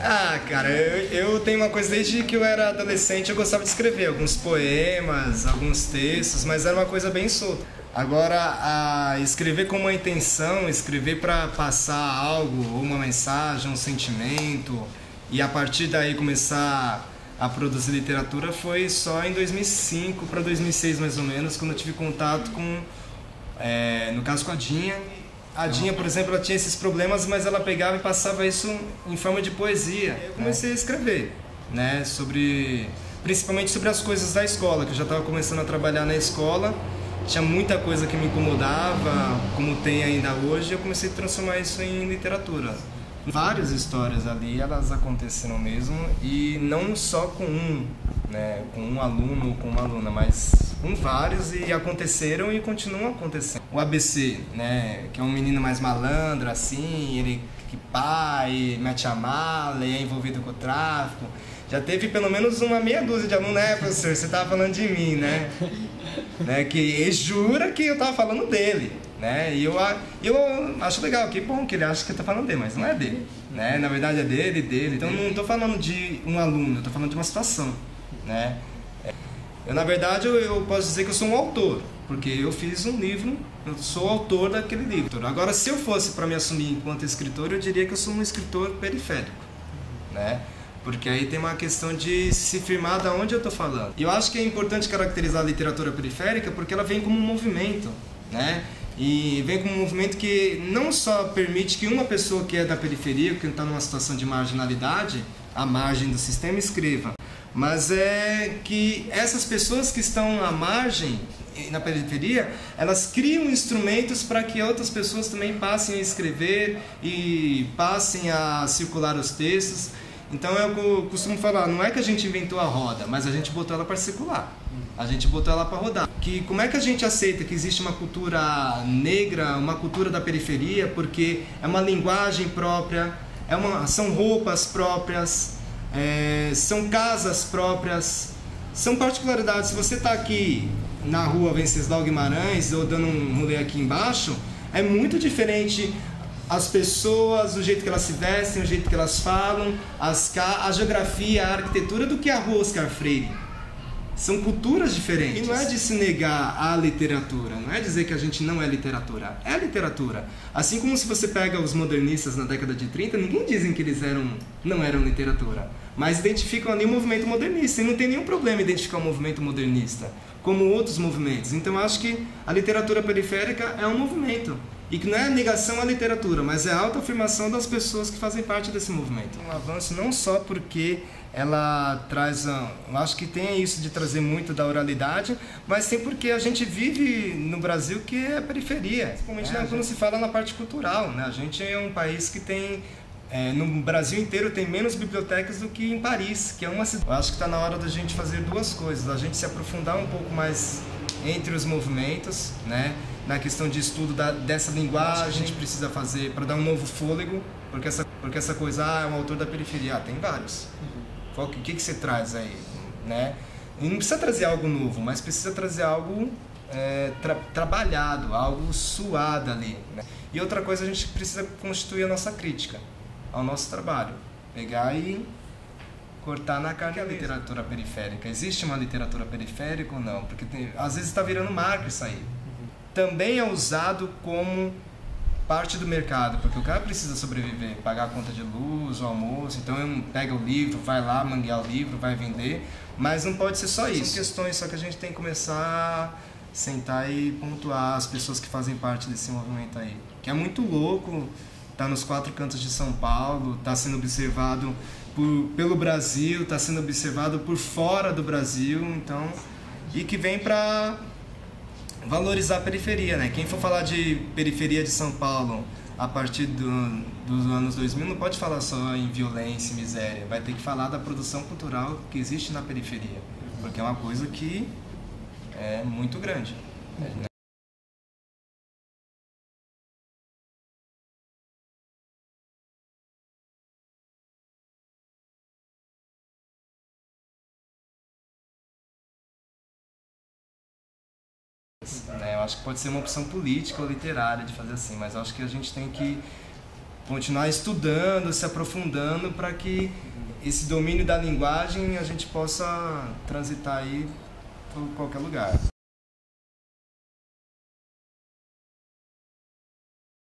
Ah, cara, eu tenho uma coisa desde que eu era adolescente, eu gostava de escrever alguns poemas, alguns textos, mas era uma coisa bem solta. Agora, escrever com uma intenção, escrever para passar algo, uma mensagem, um sentimento, e a partir daí começar a produzir literatura foi só em 2005 para 2006 mais ou menos, quando eu tive contato com, no caso com a Dinha. A Dinha, por exemplo, ela tinha esses problemas, mas ela pegava e passava isso em forma de poesia. Eu comecei a escrever, né, principalmente sobre as coisas da escola, que eu já estava começando a trabalhar na escola. Tinha muita coisa que me incomodava, como tem ainda hoje, eu comecei a transformar isso em literatura. Várias histórias ali, elas aconteceram mesmo, e não só com com um aluno ou com uma aluna, mas com vários, e aconteceram e continuam acontecendo. O ABC, né, que é um menino mais malandro, assim, ele que pai, mete a mala e é envolvido com o tráfico. Já teve pelo menos uma meia dúzia de alunos, né, professor? Você estava falando de mim, né? Que ele jura que eu estava falando dele, né? E eu acho legal, que bom que ele acha que eu estou falando dele, mas não é dele, né? Na verdade é dele. Então não estou falando de um aluno, eu estou falando de uma situação, né? Na verdade, eu posso dizer que eu sou um autor, porque eu fiz um livro, eu sou autor daquele livro. Agora, se eu fosse para me assumir enquanto escritor, eu diria que eu sou um escritor periférico, né? Porque aí tem uma questão de se firmar de onde eu estou falando. E eu acho que é importante caracterizar a literatura periférica porque ela vem como um movimento, né? E vem como um movimento que não só permite que uma pessoa que é da periferia, que está numa situação de marginalidade, à margem do sistema, escreva, mas é que essas pessoas que estão à margem, na periferia, elas criam instrumentos para que outras pessoas também passem a escrever e passem a circular os textos. Então eu costumo falar, não é que a gente inventou a roda, mas a gente botou ela para circular, a gente botou ela para rodar. Como é que a gente aceita que existe uma cultura negra, uma cultura da periferia, porque é uma linguagem própria, são roupas próprias, são casas próprias, são particularidades. Se você está aqui na rua Venceslau Guimarães ou dando um rolê aqui embaixo, é muito diferente as pessoas, o jeito que elas se vestem, o jeito que elas falam, a geografia, a arquitetura, do que a rua Oscar Freire. São culturas diferentes. E não é de se negar a literatura, não é dizer que a gente não é literatura. É literatura. Assim como se você pega os modernistas na década de 30, ninguém dizem que eles não eram literatura, mas identificam ali o movimento modernista. E não tem nenhum problema identificar o movimento modernista como outros movimentos. Então eu acho que a literatura periférica é um movimento. E que não é negação à literatura, mas é a autoafirmação das pessoas que fazem parte desse movimento. Um avanço não só porque ela traz, eu acho que tem isso de trazer muito da oralidade, mas tem porque a gente vive no Brasil que é periferia, principalmente quando se fala na parte cultural, né? A gente é um país que tem, no Brasil inteiro tem menos bibliotecas do que em Paris, que é uma cidade. Eu acho que está na hora da gente fazer duas coisas, a gente se aprofundar um pouco mais entre os movimentos, né? Na questão de estudo dessa linguagem, a gente precisa fazer para dar um novo fôlego, porque essa coisa, é um autor da periferia, tem vários. O que você traz aí, né? E não precisa trazer algo novo, mas precisa trazer algo trabalhado, algo suado ali, né? E outra coisa, a gente precisa constituir a nossa crítica ao nosso trabalho, pegar e cortar na carne a literatura periférica. Existe uma literatura periférica ou não? Porque às vezes está virando marca isso aí. Também é usado como parte do mercado, porque o cara precisa sobreviver, pagar a conta de luz, o almoço, então pega o livro, vai lá manguear o livro, vai vender, mas não pode ser só isso. São questões só que a gente tem que começar a sentar e pontuar as pessoas que fazem parte desse movimento aí, que é muito louco, tá nos 4 cantos de São Paulo, tá sendo observado pelo Brasil, tá sendo observado por fora do Brasil, então, e que vem para valorizar a periferia, né? Quem for falar de periferia de São Paulo a partir dos anos 2000 não pode falar só em violência e miséria, vai ter que falar da produção cultural que existe na periferia, porque é uma coisa que é muito grande, né? Eu acho que pode ser uma opção política ou literária de fazer assim, mas eu acho que a gente tem que continuar estudando, se aprofundando para que esse domínio da linguagem a gente possa transitar aí por qualquer lugar.